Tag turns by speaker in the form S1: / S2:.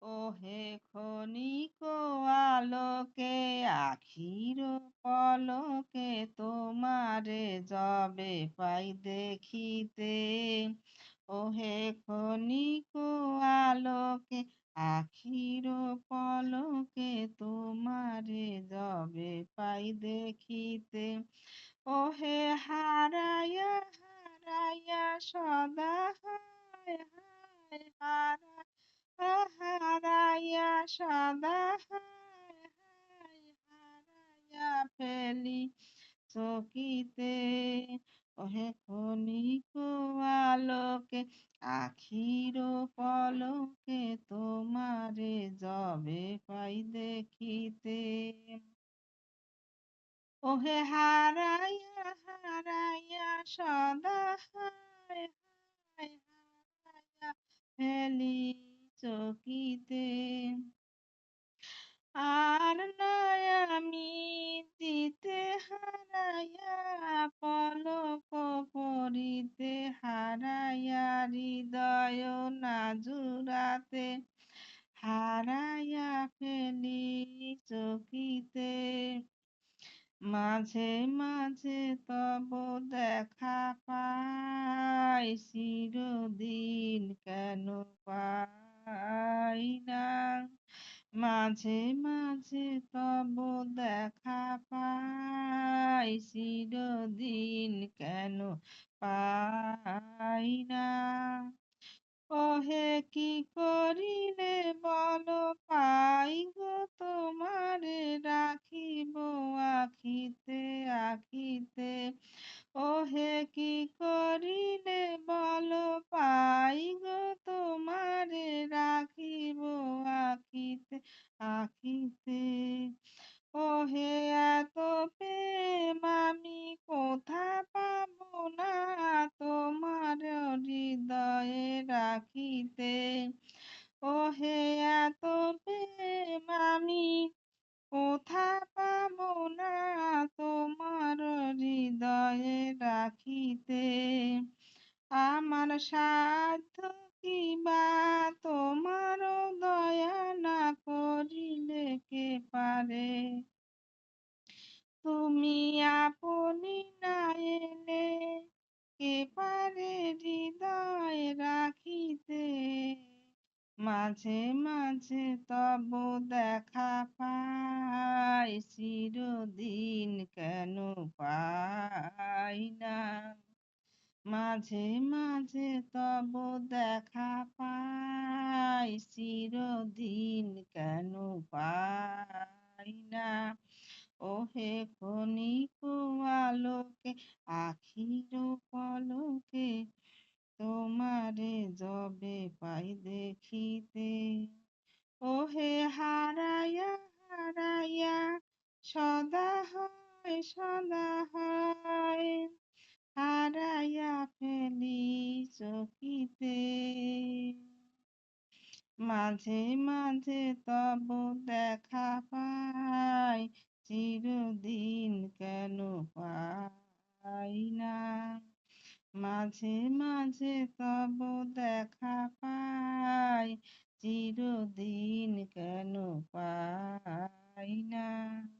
S1: ওহে ক্ষণিক আলোকে আখির পলকে তোমারে যবে পাই দেখিতে। ওহে ক্ষণিক আলোকে আখির পলকে তোমারে যবে পাই দেখিতে। ওহে হারাইয়া হারাইয়া সদা হায় হায় হারাইয়া সদা হায় হায় হারাইয়া ফেলি চকিতে। ওহে ক্ষণিক আলোকে আখির পলকে তোমারে যবে পাই দেখিতে। ওহে হারাইয়া হারাইয়া সদা হায় হায় হারাইয়া ফেলি চকিতে। আর নাই আমি দিতে হারাইয়া পলক পরিতে হারাইয়া হৃদয় না জুড়াতে হারাইয়া ফেলি চকিতে। মাঝে মাঝে তব দেখা পাই চিরদিন কেন পাই না। মাঝে মাঝে তব দেখা পাই চিরদিন কেন পাই না। ওহে কি করিলে বল পাই গো তোমারে রাখিব আখিতে আখিতে। ওহে কি করিলে বল পাই গো তোমারে রাখিব আখিতে আখিতে। ওহে এত প্রেম আমি কোথা পাবো না তোমার হৃদয়ে রাখিতে। ওহে এত প্রেম আমি কোথা পাবো না তোমার হৃদয়ে রাখিতে। আমার সাধ্য কি বা তোমার দয়া না করিলে কে পারে। তুমি আপনি না এলে কে পারে হৃদয়ে রাখিতে। মাঝে মাঝে তব দেখা পাই চিরদিন কেন পাই না। মাঝে মাঝে তব দেখা পাই চিরদিন কেন পাই না। ওহে ক্ষণিক আলোকে আখির পলকে তোমারে যবে পাই দেখিতে। ওহে হারাইয়া হারাইয়া সদা হয় সদা হয় হারাইয়া ফেলি চকিতে। মাঝে মাঝে তব দেখা পাই চিরদিন কেন পাই না। মাঝে মাঝে তব দেখা পাই চির